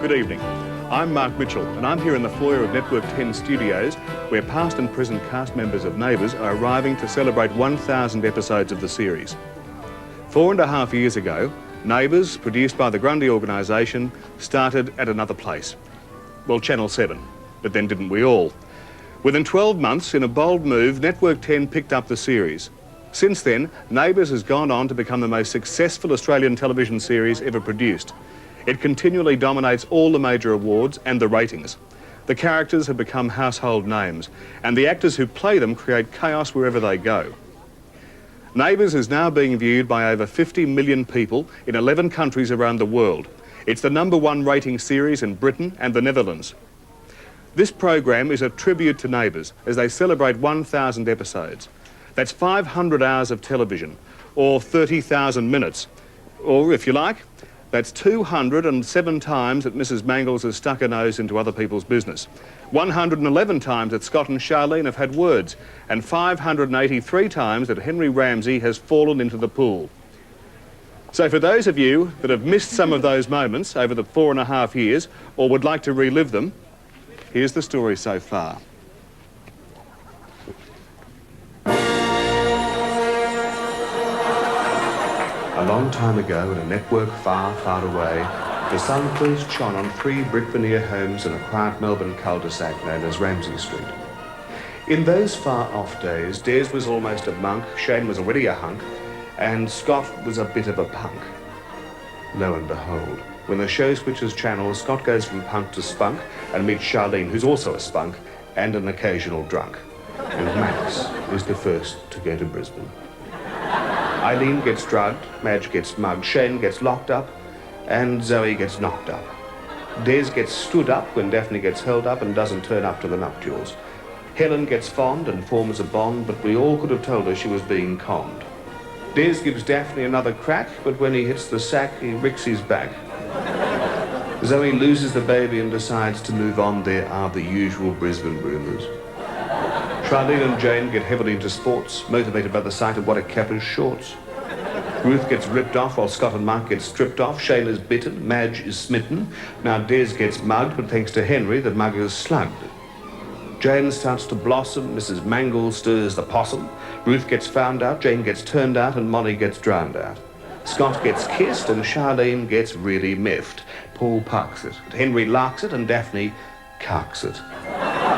Good evening. I'm Mark Mitchell, and I'm here in the foyer of Network 10 Studios, where past and present cast members of Neighbours are arriving to celebrate 1,000 episodes of the series. 4.5 years ago, Neighbours, produced by the Grundy organisation, started at another place. Well, Channel 7, but then didn't we all? Within 12 months, in a bold move, Network 10 picked up the series. Since then, Neighbours has gone on to become the most successful Australian television series ever produced. It continually dominates all the major awards and the ratings. The characters have become household names, and the actors who play them create chaos wherever they go. Neighbours is now being viewed by over 50 million people in 11 countries around the world. It's the #1 rating series in Britain and the Netherlands. This program is a tribute to Neighbours as they celebrate 1,000 episodes. That's 500 hours of television, or 30,000 minutes. Or, if you like, that's 207 times that Mrs. Mangles has stuck her nose into other people's business. 111 times that Scott and Charlene have had words, and 583 times that Henry Ramsay has fallen into the pool. So for those of you that have missed some of those moments over the 4.5 years, or would like to relive them, here's the story so far. A long time ago, in a network far, far away, the sun first shone on 3 brick veneer homes in a quiet Melbourne cul-de-sac known as Ramsay Street. In those far-off days, Des was almost a monk, Shane was already a hunk, and Scott was a bit of a punk. Lo and behold, when the show switches channels, Scott goes from punk to spunk and meets Charlene, who's also a spunk, and an occasional drunk. And Max is the first to go to Brisbane. Eileen gets drugged, Madge gets mugged, Shane gets locked up, and Zoe gets knocked up. Des gets stood up when Daphne gets held up and doesn't turn up to the nuptials. Helen gets fond and forms a bond, but we all could have told her she was being conned. Des gives Daphne another crack, but when he hits the sack, he ricks his back. Zoe loses the baby and decides to move on. There are the usual Brisbane rumours. Charlene and Jane get heavily into sports, motivated by the sight of what a capper's shorts. Ruth gets ripped off while Scott and Mark get stripped off. Shane is bitten, Madge is smitten. Now Des gets mugged, but thanks to Henry, the mug is slugged. Jane starts to blossom, Mrs. Mangle stirs the possum. Ruth gets found out, Jane gets turned out, and Molly gets drowned out. Scott gets kissed, and Charlene gets really miffed. Paul parks it, Henry larks it, and Daphne carks it.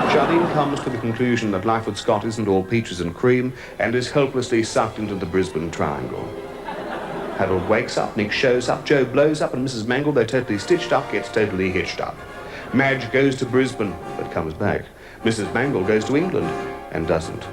Charlene comes to the conclusion that life with Scott isn't all peaches and cream and is helplessly sucked into the Brisbane Triangle. Harold wakes up, Nick shows up, Joe blows up, and Mrs. Mangle, though totally stitched up, gets totally hitched up. Madge goes to Brisbane, but comes back. Mrs. Mangle goes to England, and doesn't.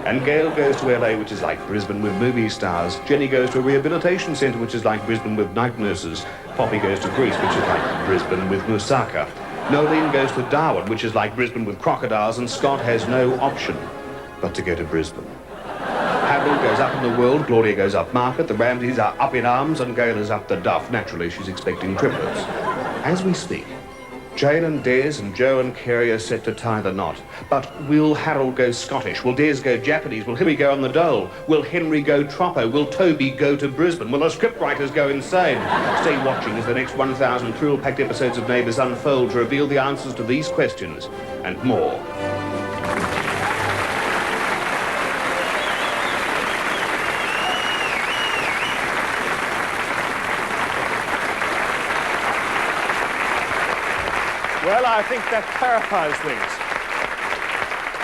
And Gail goes to LA, which is like Brisbane with movie stars. Jenny goes to a rehabilitation centre, which is like Brisbane with night nurses. Poppy goes to Greece, which is like Brisbane with moussaka. Nolene goes to Darwin, which is like Brisbane with crocodiles, and Scott has no option but to go to Brisbane. Harold goes up in the world, Gloria goes up market, the Ramsays are up in arms, and Gail is up the duff. Naturally, she's expecting triplets. As we speak, Jane and Des and Joe and Kerry are set to tie the knot. But will Harold go Scottish? Will Des go Japanese? Will Hilly go on the dole? Will Henry go Troppo? Will Toby go to Brisbane? Will the scriptwriters go insane? Stay watching as the next 1,000 thrill-packed episodes of Neighbours unfold to reveal the answers to these questions and more. Well, I think that clarifies things.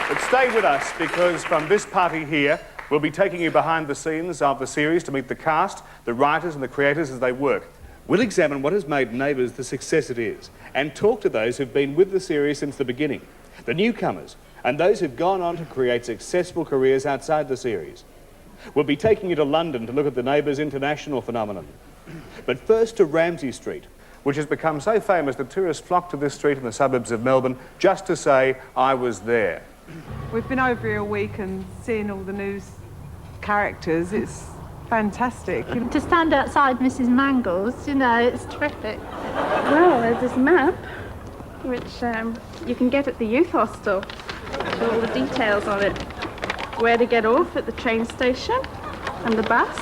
But stay with us, because from this party here, we'll be taking you behind the scenes of the series to meet the cast, the writers and the creators as they work. We'll examine what has made Neighbours the success it is, and talk to those who've been with the series since the beginning, the newcomers, and those who've gone on to create successful careers outside the series. We'll be taking you to London to look at the Neighbours international phenomenon. But first to Ramsay Street, which has become so famous that tourists flock to this street in the suburbs of Melbourne just to say, I was there. We've been over here a week and seeing all the new characters. It's fantastic. To stand outside Mrs. Mangles, you know, it's terrific. Well, there's this map, which you can get at the youth hostel. With all the details on it. Where to get off at the train station and the bus.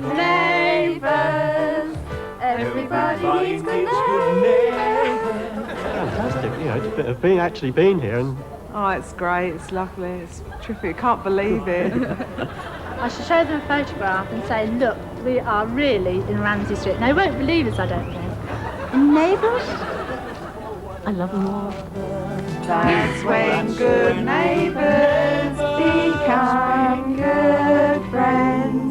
Neighbours, Everybody needs good neighbours. Fantastic, you know, to have actually been here and... Oh, it's great. It's lovely. It's terrific. I can't believe it. I should show them a photograph and say, look, we are really in Ramsey Street. They won't believe us, I don't think. In Neighbours? I love them all. That's when good neighbours become good friends.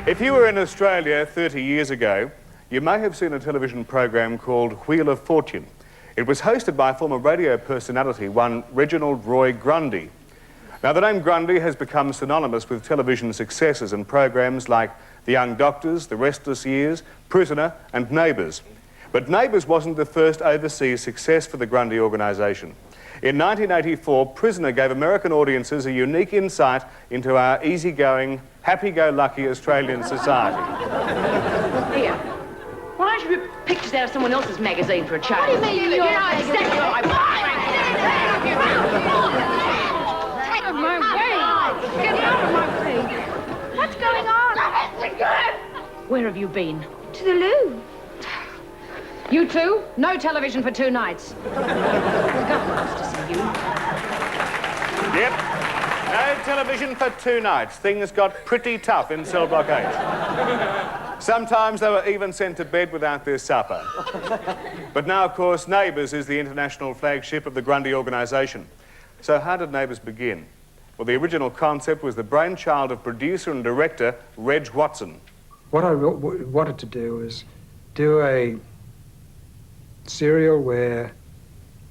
If you were in Australia 30 years ago, you may have seen a television program called Wheel of Fortune. It was hosted by former radio personality, one Reginald Roy Grundy. Now, the name Grundy has become synonymous with television successes and programs like The Young Doctors, The Restless Years, Prisoner and Neighbours. But Neighbours wasn't the first overseas success for the Grundy organisation. In 1984, Prisoner gave American audiences a unique insight into our easygoing, happy-go-lucky Australian society. Here, why don't you rip pictures out of someone else's magazine for a change? What do you mean, your magazine? Get out of my way! Get out of my way! What's going on? Where have you been? To the loo. You two, no television for 2 nights. The government wants to see you. Yep. No television for 2 nights. Things got pretty tough in cell block 8. Sometimes they were even sent to bed without their supper. But now, of course, Neighbours is the international flagship of the Grundy organisation. So how did Neighbours begin? Well, the original concept was the brainchild of producer and director Reg Watson. What I wanted to do was do a serial where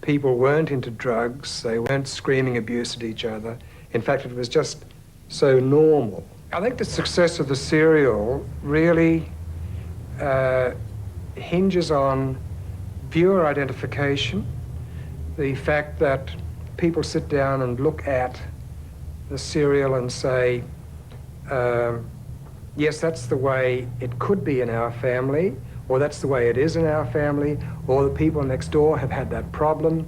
people weren't into drugs, they weren't screaming abuse at each other. In fact, it was just so normal. I think the success of the serial really hinges on viewer identification, the fact that people sit down and look at the serial and say, yes, that's the way it could be in our family, or that's the way it is in our family, or the people next door have had that problem,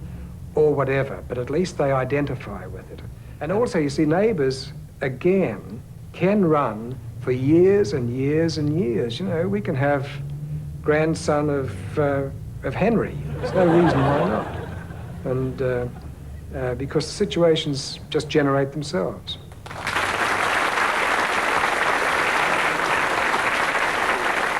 or whatever, but at least they identify with it. And also, you see, Neighbours, again, can run for years and years and years. You know, we can have grandson of Henry. There's no reason why not. And because the situations just generate themselves.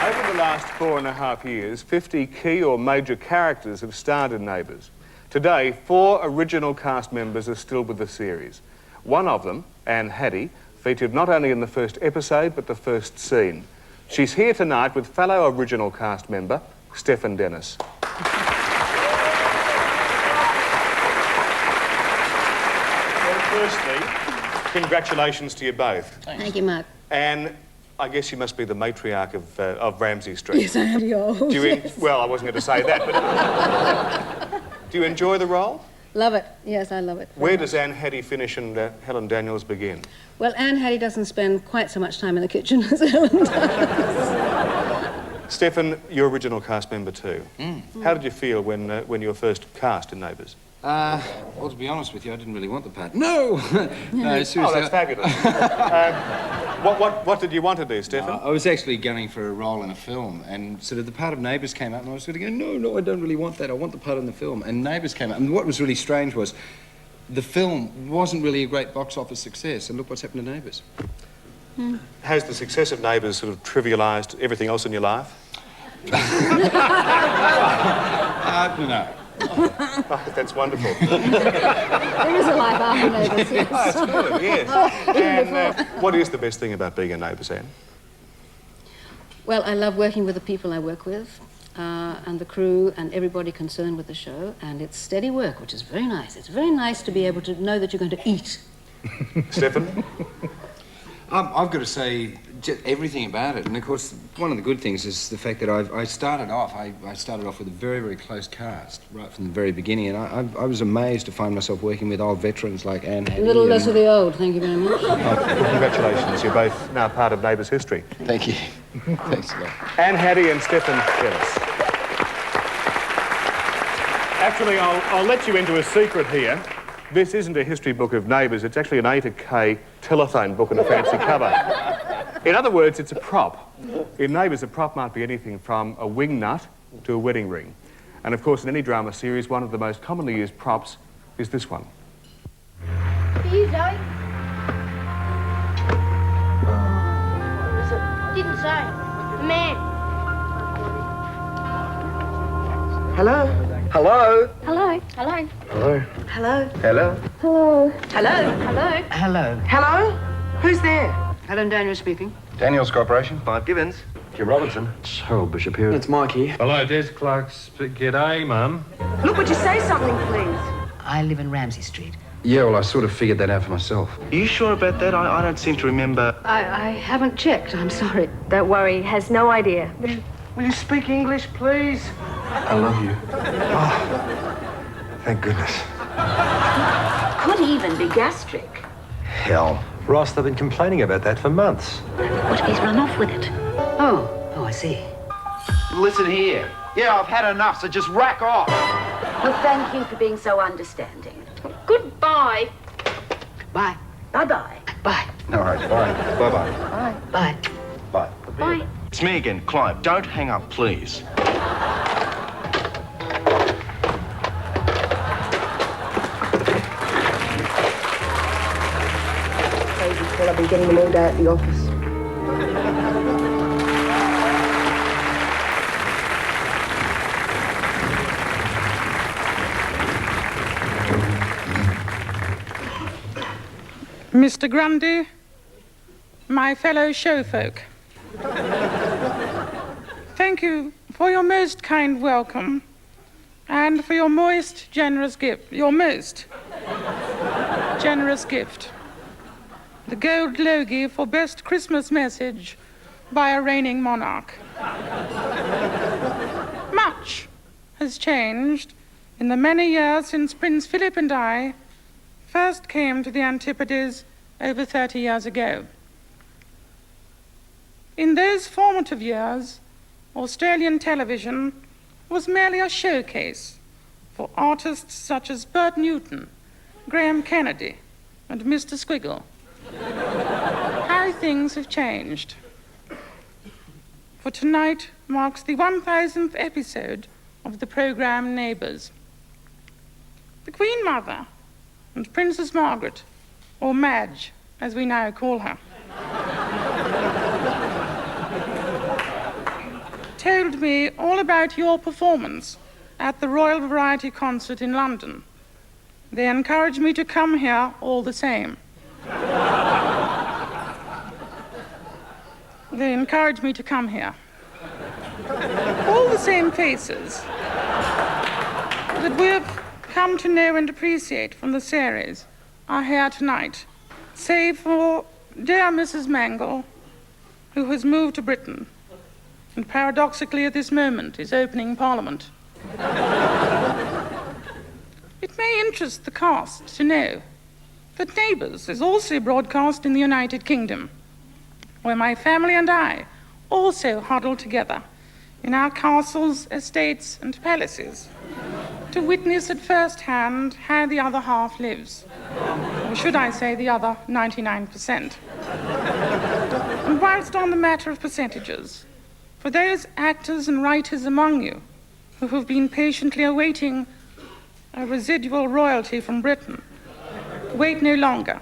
Over the last 4.5 years, 50 key or major characters have starred in Neighbours. Today, 4 original cast members are still with the series. One of them, Anne Haddie, featured not only in the first episode, but the first scene. She's here tonight with fellow original cast member, Stephen Dennis. Well, firstly, congratulations to you both. Thank you, Mark. Anne, I guess you must be the matriarch of Ramsey Street. Yes, I am yours. Well, I wasn't going to say that, but do you enjoy the role? Love it. Yes, I love it. Where does Anne Haddie finish and Helen Daniels begin? Well, Anne Haddie doesn't spend quite so much time in the kitchen as Helen does. Stephen, you're original cast member too. How did you feel when you were first cast in Neighbours? Well, to be honest with you, I didn't really want the part. No! No, seriously. Oh, that's fabulous. What did you want to do, Stephen? I was actually gunning for a role in a film, and sort of the part of Neighbours came up, and I was sort of going, no, I don't really want that. I want the part in the film. And Neighbours came up, and what was really strange was the film wasn't really a great box office success, and look what's happened to Neighbours. Has the success of Neighbours sort of trivialised everything else in your life? No. Oh, that's wonderful. There is a life after Neighbours, yes. Oh, that's good, yes. And what is the best thing about being a Neighbours, Anne? Well, I love working with the people I work with, and the crew and everybody concerned with the show, and it's steady work, which is very nice. It's very nice to be able to know that you're going to eat. Stephen? I've got to say everything about it, and of course one of the good things is the fact that I started off with a very, very close cast right from the very beginning, and I was amazed to find myself working with old veterans like Anne Haddie. A little less of the old, thank you very much. Congratulations, you're both now part of Neighbours history. Thank you. Thanks a lot. Anne Haddie and Stephen Dennis. Actually, I'll let you into a secret here. This isn't a history book of Neighbours, it's actually an A to K telephone book and a fancy cover. In other words, it's a prop. In Neighbours, a prop might be anything from a wing nut to a wedding ring. And of course, in any drama series, one of the most commonly used props is this one. You, Zoe? What is it? Didn't say. The man. Hello? Hello? Hello. Hello. Hello? Hello. Hello? Hello. Hello? Hello. Hello? Hello? Who's there? Helen Daniel speaking. Daniels Corporation. Bob Gibbons. Jim Robinson. It's Harold Bishop here. It's Mike here. Hello, Des Clark's. G'day, Mum. Look, would you say something, please? I live in Ramsey Street. Yeah, well, I sort of figured that out for myself. Are you sure about that? I don't seem to remember. I haven't checked, I'm sorry. Don't worry, he has no idea. Will you speak English, please? I love you. Oh, thank goodness. Could even be gastric. Hell. Ross, they've been complaining about that for months. What if he's run off with it? Oh, I see. Listen here. Yeah, I've had enough, so just rack off. Well, thank you for being so understanding. Goodbye. Bye. Bye-bye. Bye. All right, bye. Bye-bye. Bye. Bye. Bye. Bye. It's me again, Clive. Don't hang up, please. Crazy fella, I've been getting them all day at the office. Mr. Grundy, my fellow showfolk, thank you for your most kind welcome and for your most generous gift. Your most generous gift. The gold logie for best Christmas message by a reigning monarch. Much has changed in the many years since Prince Philip and I first came to the Antipodes over 30 years ago. In those formative years, Australian television was merely a showcase for artists such as Bert Newton, Graham Kennedy, and Mr. Squiggle. How things have changed. For tonight marks the 1000th episode of the program Neighbours. The Queen Mother and Princess Margaret, or Madge, as we now call her, told me all about your performance at the Royal Variety Concert in London. They encouraged me to come here all the same. They encouraged me to come here. All the same faces that we have come to know and appreciate from the series are here tonight, save for dear Mrs. Mangle, who has moved to Britain and paradoxically at this moment is opening Parliament. It may interest the cast to know that Neighbours is also broadcast in the United Kingdom, where my family and I also huddle together in our castles, estates and palaces to witness at first hand how the other half lives, or should I say the other 99%. And whilst on the matter of percentages, for those actors and writers among you who have been patiently awaiting a residual royalty from Britain, wait no longer.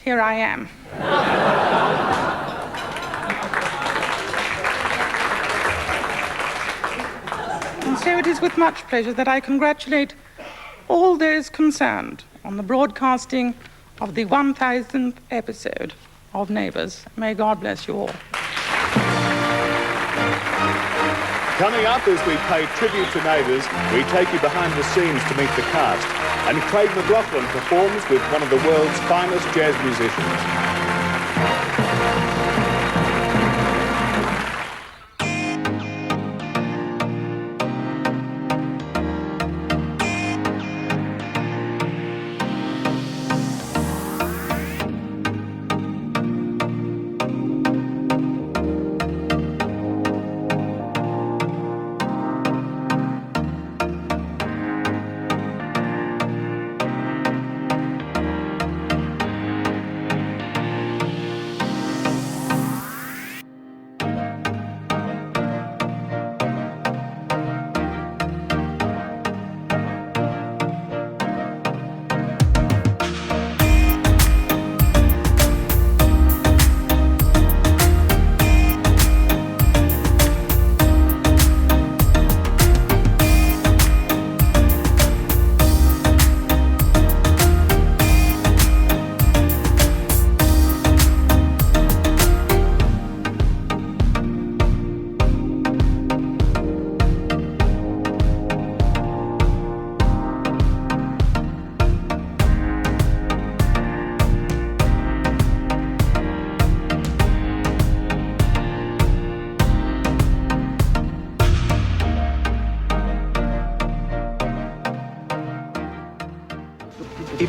Here I am. And so it is with much pleasure that I congratulate all those concerned on the broadcasting of the 1000th episode of Neighbours. May God bless you all. Coming up, as we pay tribute to Neighbours, we take you behind the scenes to meet the cast. And Craig McLaughlin performs with one of the world's finest jazz musicians.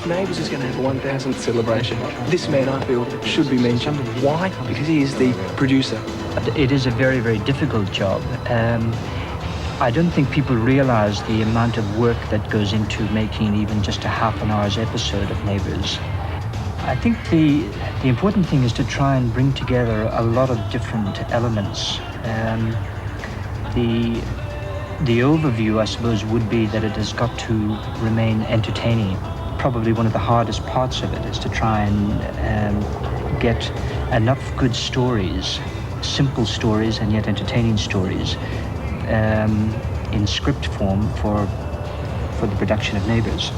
if Neighbours is going to have a 1000th celebration, this man, I feel, should be mentioned. Why? Because he is the producer. It is a very, very difficult job. I don't think people realise the amount of work that goes into making even just a half an hour's episode of Neighbours. I think the important thing is to try and bring together a lot of different elements. The overview, I suppose, would be that it has got to remain entertaining. Probably one of the hardest parts of it is to try and get enough good stories, simple stories and yet entertaining stories, in script form for the production of Neighbours.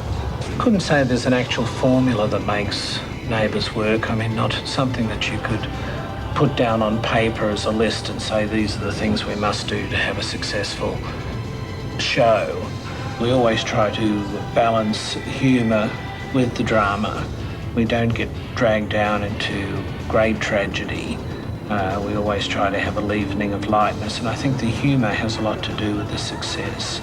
Couldn't say there's an actual formula that makes Neighbours work. I mean, not something that you could put down on paper as a list and say these are the things we must do to have a successful show. We always try to balance humour with the drama. We don't get dragged down into great tragedy. We always try to have a leavening of lightness, and I think the humour has a lot to do with the success.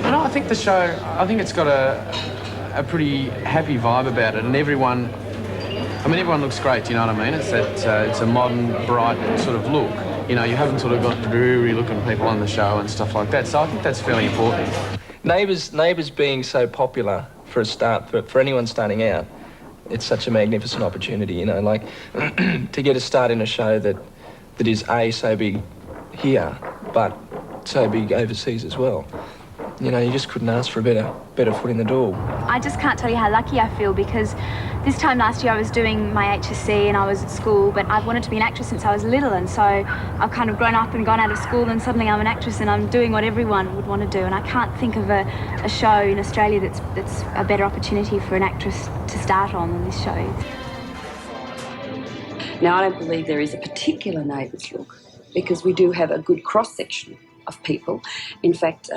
And I think the show, I think it's got a pretty happy vibe about it, and everyone looks great, you know what I mean? It's a modern, bright sort of look. You know, you haven't sort of got dreary-looking people on the show and stuff like that, so I think that's fairly important. Neighbours being so popular for a start, for anyone starting out, it's such a magnificent opportunity, you know, like to get a start in a show that is so big here, but so big overseas as well. You know, you just couldn't ask for a better foot in the door. I just can't tell you how lucky I feel, because this time last year I was doing my HSC and I was at school, but I've wanted to be an actress since I was little, and so I've kind of grown up and gone out of school, and suddenly I'm an actress and I'm doing what everyone would want to do, and I can't think of a show in Australia that's a better opportunity for an actress to start on than this show. Now, I don't believe there is a particular Neighbours look, because we do have a good cross-section of people. In fact,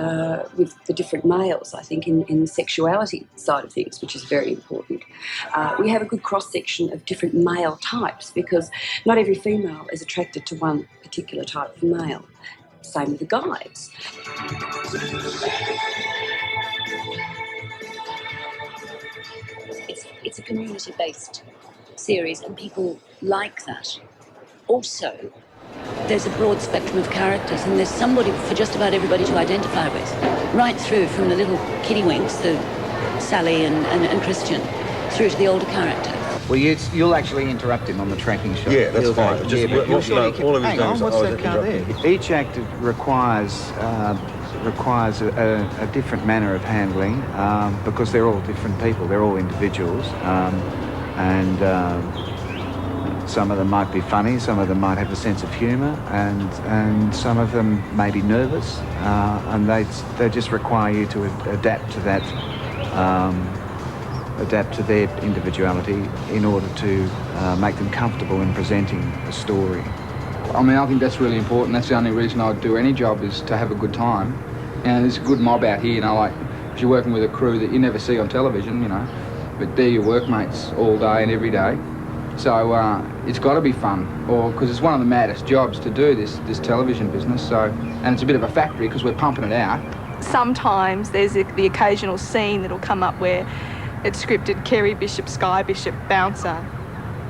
with the different males, I think, in the sexuality side of things, which is very important. We have a good cross-section of different male types, because not every female is attracted to one particular type of male. Same with the guys. It's a community-based series, and people like that. Also, there's a broad spectrum of characters, and there's somebody for just about everybody to identify with, right through from the little kiddywinks, the Sally and Christian, through to the older character. Well, you'll actually interrupt him on the tracking shot. Yeah, that's fine. But Just all of his hang on, names what's I that was car there? interrupting. Each act requires a different manner of handling, because they're all different people, they're all individuals, some of them might be funny, some of them might have a sense of humour, and some of them may be nervous, and they just require you to adapt to that, adapt to their individuality in order to make them comfortable in presenting a story. I mean, I think that's really important. That's the only reason I'd do any job, is to have a good time. And there's a good mob out here, you know, like if you're working with a crew that you never see on television, you know, but they're your workmates all day and every day. So it's got to be fun, because it's one of the maddest jobs to do, this television business. So, and it's a bit of a factory because we're pumping it out. Sometimes there's the occasional scene that'll come up where it's scripted Kerry Bishop, Sky Bishop, bouncer.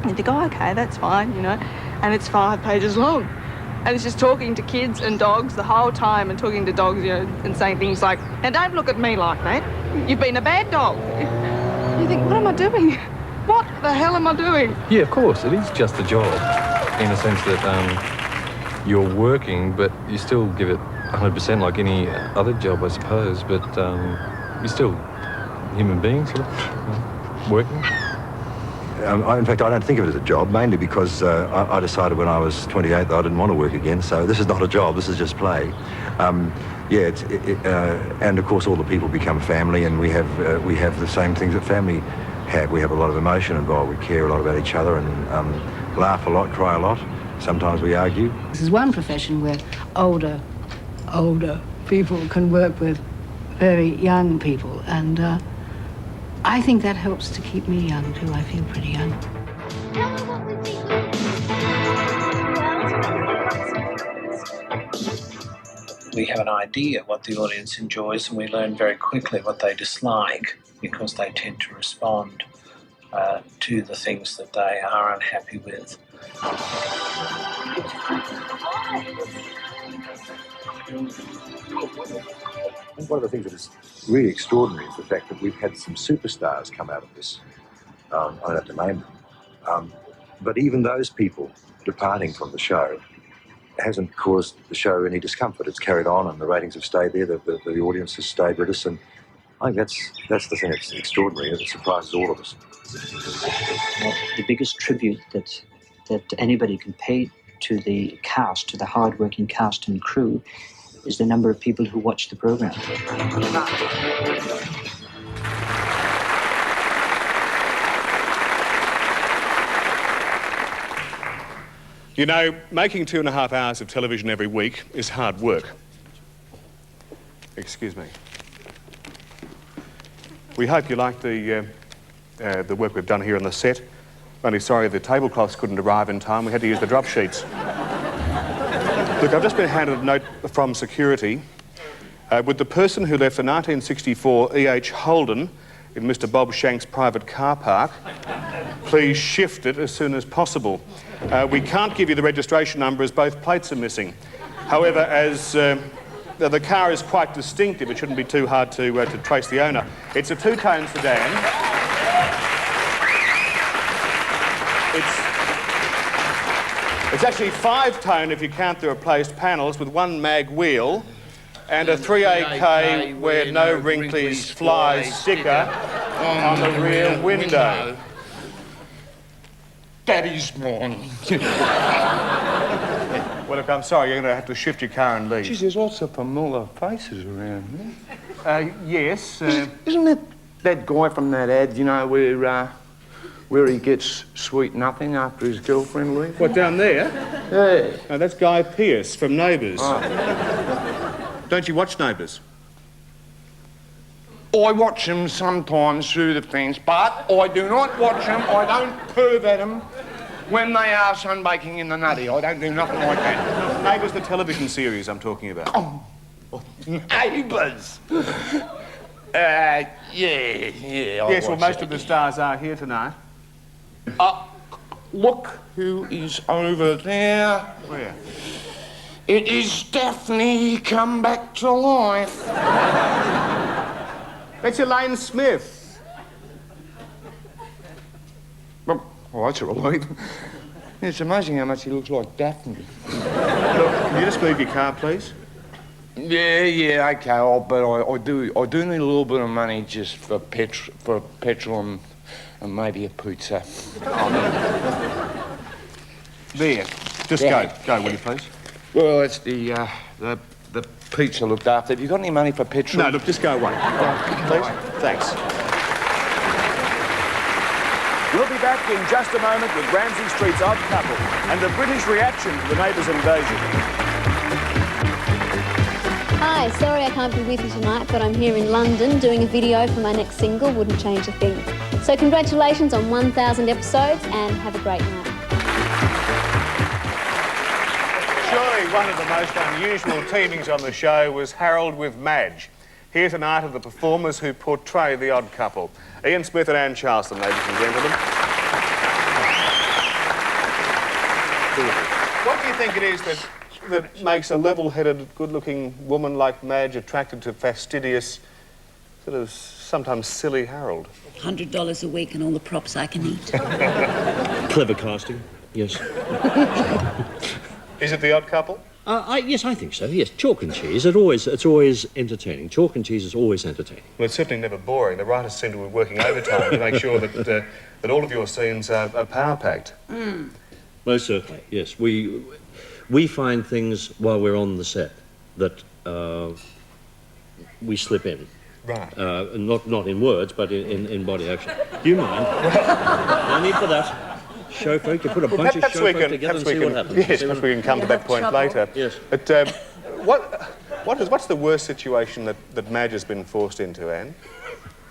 And you think, oh, okay, that's fine, you know, and it's 5 pages long. And it's just talking to kids and dogs the whole time, and talking to dogs, you know, and saying things like, "Now don't look at me like that. You've been a bad dog." You think, what am I doing? What the hell am I doing? Yeah, of course, it is just a job, in the sense that you're working, but you still give it 100% like any other job, I suppose, but you're still human beings, sort of, working. In fact, I don't think of it as a job, mainly because I decided when I was 28 that I didn't want to work again, so this is not a job, this is just play. And of course all the people become family, and we have the same things that family have. We have a lot of emotion involved, we care a lot about each other, and laugh a lot, cry a lot. Sometimes we argue. This is one profession where older people can work with very young people, and I think that helps to keep me young too. I feel pretty young. we have an idea what the audience enjoys, and we learn very quickly what they dislike, because they tend to respond to the things that they are unhappy with. And one of the things that is really extraordinary is the fact that we've had some superstars come out of this. I don't have to name them. But even those people departing from the show hasn't caused the show any discomfort. It's carried on and the ratings have stayed there, the audience has stayed with us, and I think that's the thing that's extraordinary. It surprises all of us. The biggest tribute that anybody can pay to the cast, to the hard-working cast and crew, is the number of people who watch the program. You know, making 2.5 hours of television every week is hard work. Excuse me. We hope you like the work we've done here on the set. Only sorry the tablecloths couldn't arrive in time. We had to use the drop sheets. Look, I've just been handed a note from security. Would the person who left the 1964 E.H. Holden in Mr. Bob Shank's private car park please shift it as soon as possible? We can't give you the registration number as both plates are missing. However, as the car is quite distinctive, it shouldn't be too hard to trace the owner. It's a two-tone sedan. It's actually 5-tone if you count the replaced panels, with 1 mag wheel and a 3AK where no wrinklies fly sticker on the rear window. Daddy's mine. Well, look, I'm sorry, you're going to have to shift your car and leave. Geez, there's lots of familiar faces around here. Yes. Isn't it that guy from that ad, you know, where he gets sweet nothing after his girlfriend leaves? What, down there? Yeah. No, that's Guy Pearce from Neighbours. Oh. Don't you watch Neighbours? I watch them sometimes through the fence, but I do not watch them, I don't perv at them when they are sunbaking in the nutty. I don't do nothing like that. Neighbours, the television series I'm talking about. Oh, Neighbours! Yeah. Yes, well, most of the stars are here tonight. Look who is over there. Where? It is Daphne come back to life. That's Elaine Smith. Oh, that's a relief. It's amazing how much he looks like Daphne. Look, can you just move your car, please? Yeah, okay, but I do need a little bit of money just for petrol and maybe a pizza. There. Just go, will you, please? Well, it's the pizza looked after. Have you got any money for petrol? No, look, just go away. Please? Thanks. We'll be back in just a moment with Ramsay Street's Odd Couple and the British reaction to the Neighbours invasion. Hi, sorry I can't be with you tonight, but I'm here in London doing a video for my next single, Wouldn't Change a Thing. So congratulations on 1,000 episodes and have a great night. Surely one of the most unusual teamings on the show was Harold with Madge. Here's an art of the performers who portray the odd couple. Ian Smith and Anne Charleston, ladies and gentlemen. What do you think it is that makes a level-headed, good-looking woman like Madge attracted to fastidious, sort of sometimes silly Harold? $100 a week and all the props I can eat. Clever casting, yes. Is it the odd couple? Yes, I think so, yes. Chalk and cheese, it's always entertaining. Chalk and cheese is always entertaining. Well, it's certainly never boring. The writers seem to be working overtime to make sure that all of your scenes are power-packed. Mm. Most certainly, yes. We find things while we're on the set that we slip in. Right. Not in words, but in body action. Do you mind? No need for that. Chauffeur, you put a bunch of chauffeurs together and see what happens. Yes, perhaps we can come to that point later. Yes. But what's the worst situation that Madge has been forced into, Anne?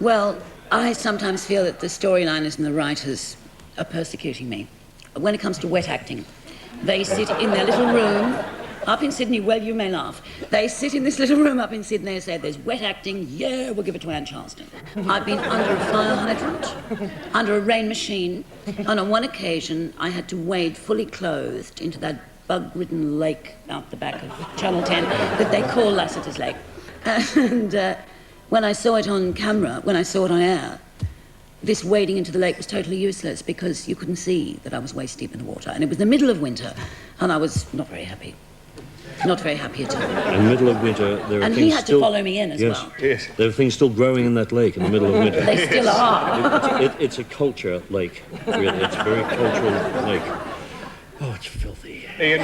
Well, I sometimes feel that the storyliners and the writers are persecuting me. When it comes to wet acting, they sit in their little room Up in Sydney, well, you may laugh. They sit in this little room up in Sydney and say, there's wet acting, yeah, we'll give it to Anne Charleston. I've been under a fire hydrant, under a rain machine, and on one occasion I had to wade fully clothed into that bug-ridden lake out the back of Channel 10 that they call Lassiter's Lake. And when I saw it on camera, when I saw it on air, this wading into the lake was totally useless because you couldn't see that I was waist-deep in the water. And it was the middle of winter, and I was not very happy. Not very happy at all. In the middle of winter, there are and things he had still... to follow me in as yes, well. Yes. There are things still growing in that lake in the middle of winter. They still are. It's a culture lake, really. It's a very cultural lake. Oh, it's filthy. Ian,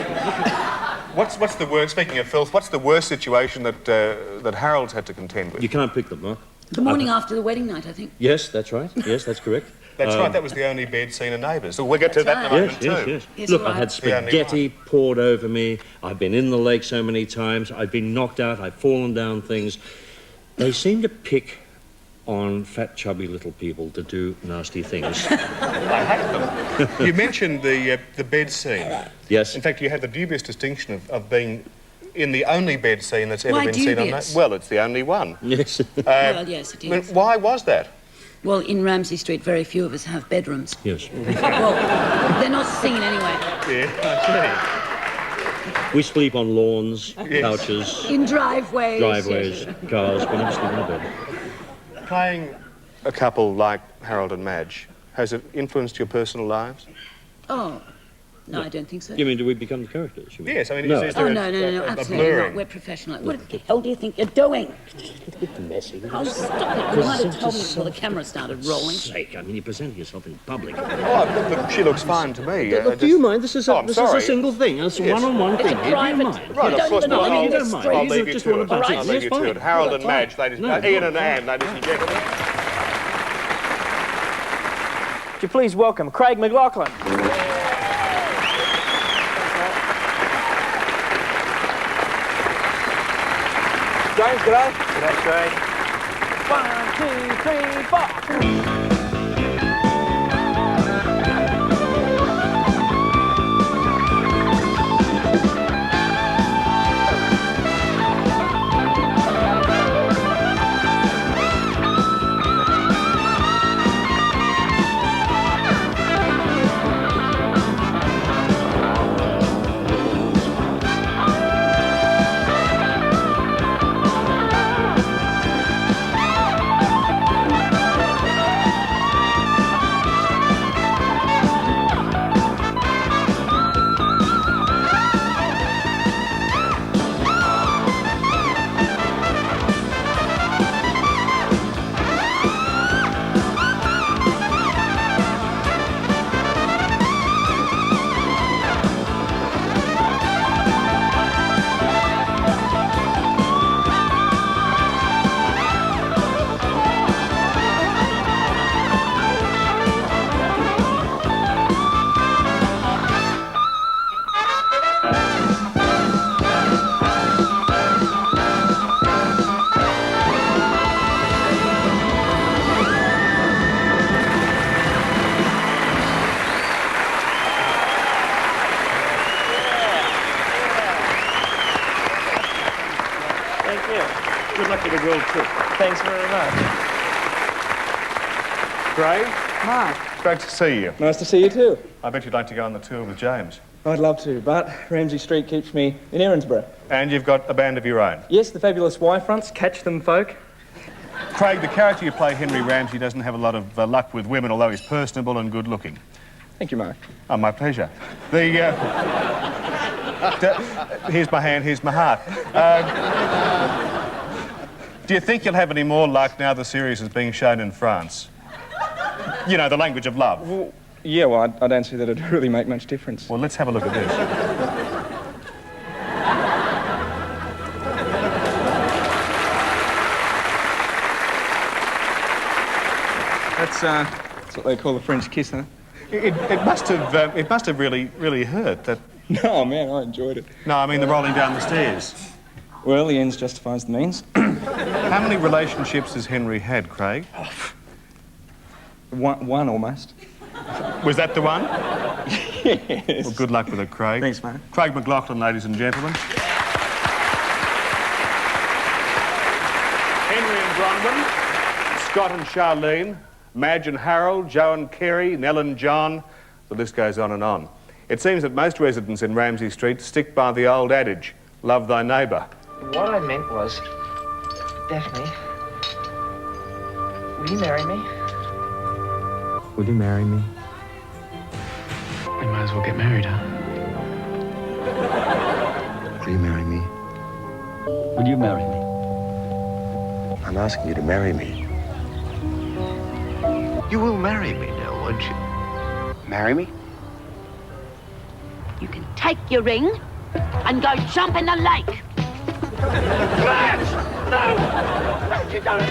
what's the worst, speaking of filth, what's the worst situation that Harold's had to contend with? You can't pick them, Mark. The morning after the wedding night, I think. Yes, that's right. Yes, that's correct. That's right, that was the only bed scene in Neighbours. So we'll get to that in a moment too. Yes. Look, I had spaghetti poured over me. I've been in the lake so many times. I've been knocked out. I've fallen down things. They seem to pick on fat, chubby little people to do nasty things. I hate them. You mentioned the bed scene. Yes. In fact, you had the dubious distinction of being in the only bed scene that's ever Why been seen on dubious? Well, it's the only one. Yes. Well, yes, it is. Why was that? Well, in Ramsay Street, very few of us have bedrooms. Yes. Well, they're not seen anyway. Yeah, I see. We sleep on lawns, couches, In driveways. cars. We never sleep in a bed. Playing a couple like Harold and Madge, has it influenced your personal lives? Oh, no, I don't think so. You mean, do we become the characters? You mean? Yes, I mean, no. is there No, absolutely not. We're professional. What the hell do you think you're doing? It's a bit messy. Oh, stop it. You might have told me before the camera started rolling. Sake, I mean, you're presenting yourself in public. Oh, look, she looks fine to me. Look, do you mind? This is a, this is a sorry. single thing. It's a one-on-one It's thing. a Do you private... mind? Right, of course not. I mean, you don't mind. I'll You leave you just to want it. to butt in. I'll leave you to it. Harold and Madge, ladies and gentlemen. Ian and Anne, ladies and gentlemen. Would you please welcome Craig McLaughlin. James, g'day. G'day, Craig. 1, 2, 3, 4. Good luck with the world trip. Thanks very much. Craig? Mark. Great to see you. Nice to see you too. I bet you'd like to go on the tour with James. I'd love to, but Ramsay Street keeps me in Erinsborough. And you've got a band of your own. Yes, the fabulous Y-fronts. Catch them, folk. Craig, the character you play, Henry Ramsay, doesn't have a lot of luck with women, although he's personable and good-looking. Thank you, Mark. Oh, my pleasure. Here's my hand, here's my heart. Do you think you'll have any more luck now the series is being shown in France? You know, the language of love. Well, yeah, well, I don't see that it'd really make much difference. Well, let's have a look at this. That's what they call a French kiss, huh? It must have really hurt. That. No, man, I enjoyed it. No, I mean the rolling down the stairs. Well, the ends justifies the means. How many relationships has Henry had, Craig? One almost. Was that the one? Yeah, Yes. Well, good luck with it, Craig. Thanks, mate. Craig McLaughlin, ladies and gentlemen. Henry and Bronwyn, Scott and Charlene, Madge and Harold, Joe and Kerry, Nell and John. The list goes on and on. It seems that most residents in Ramsay Street stick by the old adage, love thy neighbour. What I meant was, Daphne, will you marry me? Will you marry me? We might as well get married, huh? Will you marry me? Will you marry me? I'm asking you to marry me. You will marry me now, won't you? Marry me? You can take your ring and go jump in the lake. No! You don't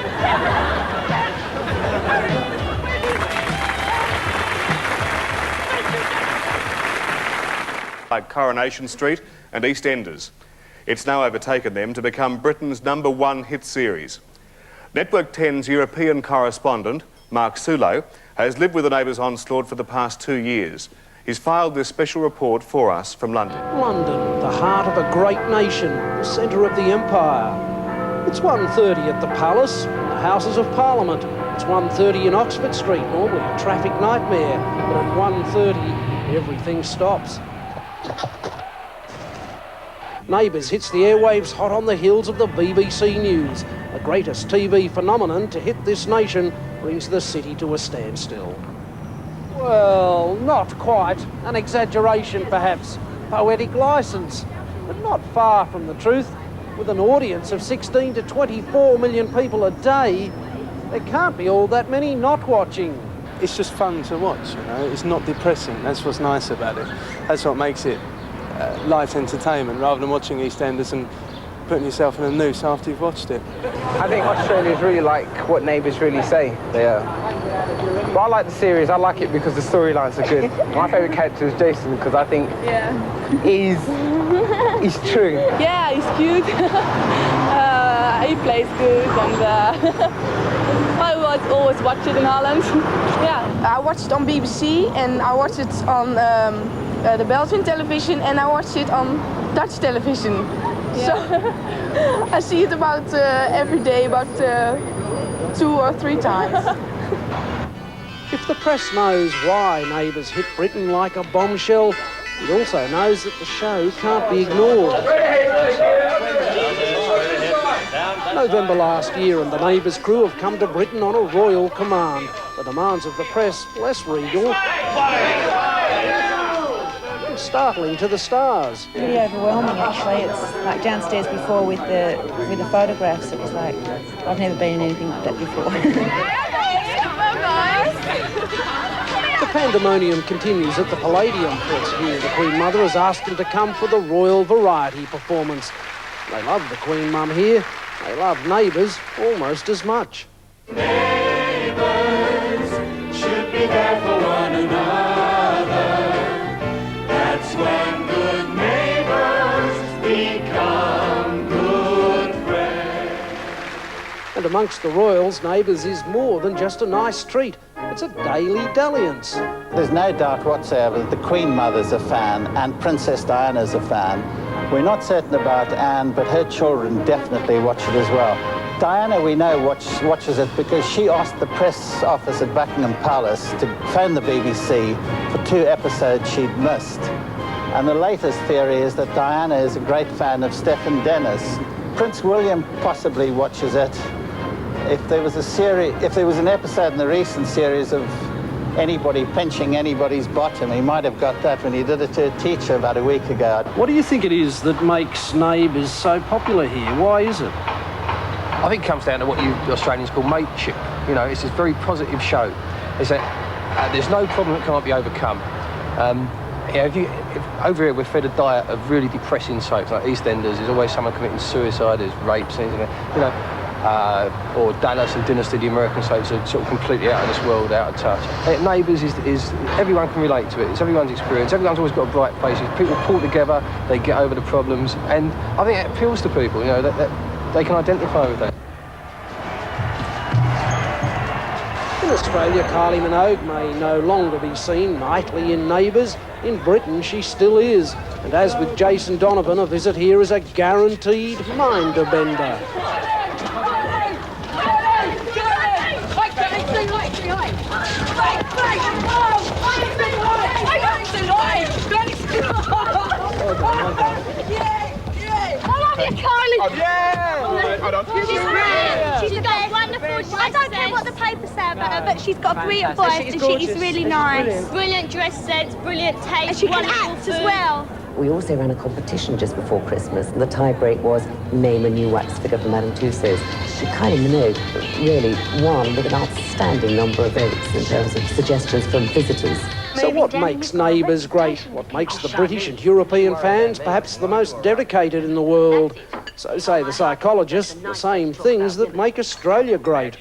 Like Coronation Street and EastEnders. It's now overtaken them to become Britain's #1 hit series. Network 10's European correspondent, Mark Sulo, has lived with the Neighbours onslaught for the past 2 years. He's filed this special report for us from London. London, the heart of a great nation, the centre of the empire. It's 1:30 at the Palace, the Houses of Parliament. It's 1:30 in Oxford Street, normally a traffic nightmare, but at 1:30 everything stops. Neighbours hits the airwaves hot on the heels of the BBC News. The greatest TV phenomenon to hit this nation brings the city to a standstill. Well, not quite. An exaggeration, perhaps. Poetic licence. But not far from the truth. With an audience of 16 to 24 million people a day, there can't be all that many not watching. It's just fun to watch, you know. It's not depressing. That's what's nice about it. That's what makes it light entertainment, rather than watching EastEnders and putting yourself in a noose after you've watched it. I think Australia's really like what Neighbours really say. But I like the series. I like it because the storylines are good. My favourite character is Jason because I think he's true. Yeah, he's cute. He plays good, and I always watch it in Holland. Yeah, I watched it on BBC, and I watched it on the Belgian television, and I watched it on Dutch television. Yeah. So I see it about every day, about 2 or 3 times. If the press knows why Neighbours hit Britain like a bombshell, it also knows that the show can't be ignored. November last year and the Neighbours crew have come to Britain on a royal command. The demands of the press, less regal, startling to the stars. Pretty overwhelming, actually. It's like downstairs before with the photographs. It was like, I've never been in anything like that before. The pandemonium continues at the Palladium Press here. The Queen Mother has asked them to come for the royal variety performance. They love the Queen Mum here. They love Neighbours almost as much. Neighbours should be there for one another. That's when good neighbours become good friends. And amongst the royals, Neighbours is more than just a nice treat. It's a daily dalliance. There's no doubt whatsoever that the Queen Mother's a fan and Princess Diana's a fan. We're not certain about Anne, but her children definitely watch it as well. Diana, we know, watches it because she asked the press office at Buckingham Palace to phone the BBC for 2 episodes she'd missed. And the latest theory is that Diana is a great fan of Stephen Dennis. Prince William possibly watches it. If there was an episode in the recent series of anybody pinching anybody's bottom, he might have got that when he did it to a teacher about a week ago. What do you think it is that makes Neighbours so popular here? Why is it? I think it comes down to what you Australians call mateship. You know, it's a very positive show. It's that there's no problem that can't be overcome. Over here we're fed a diet of really depressing soaps like EastEnders. There's always someone committing suicide, there's rape scenes, you know, or Dallas and Dynasty, the American soaps are sort of completely out of this world, out of touch. Neighbours is everyone can relate to it. It's everyone's experience. Everyone's always got bright faces. People pull together, they get over the problems, and I think it appeals to people. You know that they can identify with that. The In Australia, Kylie Minogue may no longer be seen nightly in Neighbours. In Britain, she still is. And as with Jason Donovan, a visit here is a guaranteed minder-bender. Kylie. Yeah! Hold on. She's got wonderful. I don't care what the papers say about her, but she's got a brilliant voice and she is really nice. Brilliant dress sense, brilliant taste. And she can act as well. We also ran a competition just before Christmas, and the tie-break was name a new wax figure from Madame Tussauds. Kylie Minogue really won with an outstanding number of votes in terms of suggestions from visitors. So what makes Neighbours great? What makes the British and European fans perhaps the most dedicated in the world? So say the psychologists, the same things that make Australia great.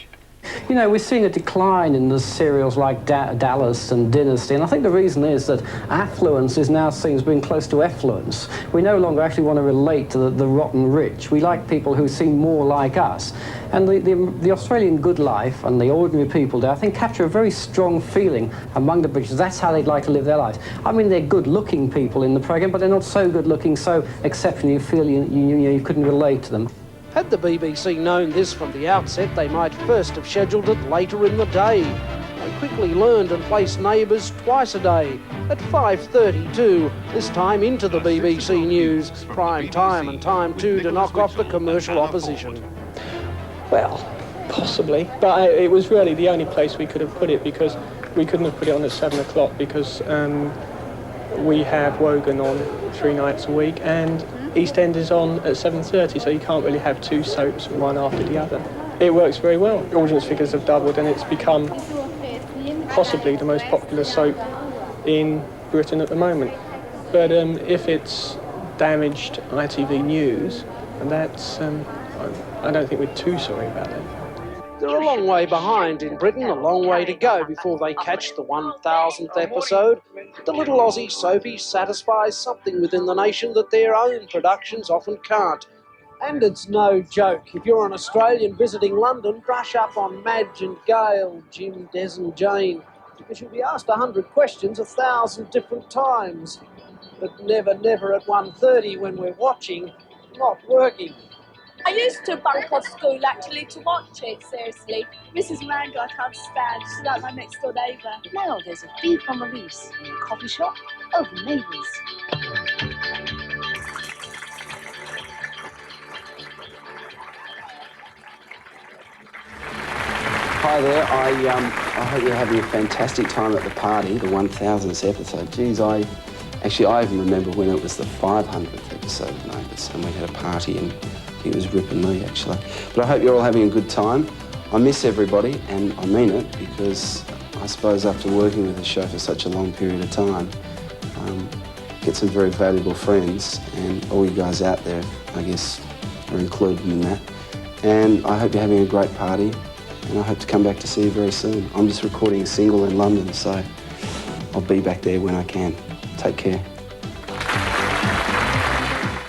You know, we're seeing a decline in the serials like Dallas and Dynasty, and I think the reason is that affluence is now seen as being close to effluence. We no longer actually want to relate to the rotten rich. We like people who seem more like us. And the Australian good life and the ordinary people there, I think, capture a very strong feeling among the British. That's how they'd like to live their lives. I mean, they're good-looking people in the programme, but they're not so good-looking, so exceptional you feel you couldn't relate to them. Had the BBC known this from the outset, they might first have scheduled it later in the day. They quickly learned and placed Neighbours twice a day, at 5:32, this time into the BBC News, prime time and time 2 to knock off the commercial opposition. Well, possibly, but it was really the only place we could have put it, because we couldn't have put it on at 7 o'clock because we have Wogan on 3 nights a week and EastEnders on at 7:30, so you can't really have 2 soaps one after the other. It works very well. Audience figures have doubled and it's become possibly the most popular soap in Britain at the moment. But if it's damaged ITV News, and that's, I don't think we're too sorry about it. They're a long way behind in Britain, a long way to go before they catch the 1000th episode. The little Aussie soapie satisfies something within the nation that their own productions often can't. And it's no joke. If you're an Australian visiting London, brush up on Madge and Gail, Jim, Des and Jane, because you'll be asked 100 questions 1,000 different times. But never, never at 1:30 when we're watching, not working. I used to bunk off school actually to watch it, seriously. Mrs. Mango I can't stand, she's like my next door neighbour. Now there's a thief on the loose in a coffee shop over Neighbours. Hi there, I hope you're having a fantastic time at the party, the 1000th episode. Geez, I even remember when it was the 500th episode of Neighbours and we had a party and he was ripping me, actually. But I hope you're all having a good time. I miss everybody, and I mean it, because I suppose after working with the show for such a long period of time, get some very valuable friends, and all you guys out there, I guess, are included in that. And I hope you're having a great party, and I hope to come back to see you very soon. I'm just recording a single in London, so I'll be back there when I can. Take care.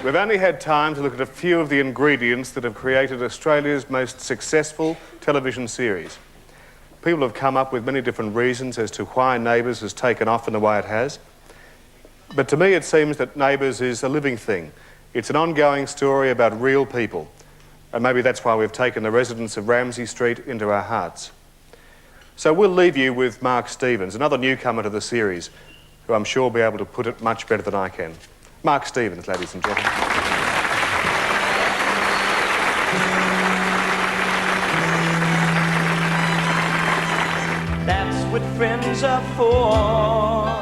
We've only had time to look at a few of the ingredients that have created Australia's most successful television series. People have come up with many different reasons as to why Neighbours has taken off in the way it has. But to me, it seems that Neighbours is a living thing. It's an ongoing story about real people. And maybe that's why we've taken the residents of Ramsay Street into our hearts. So we'll leave you with Mark Stevens, another newcomer to the series, who I'm sure will be able to put it much better than I can. Mark Stevens, ladies and gentlemen. That's what friends are for.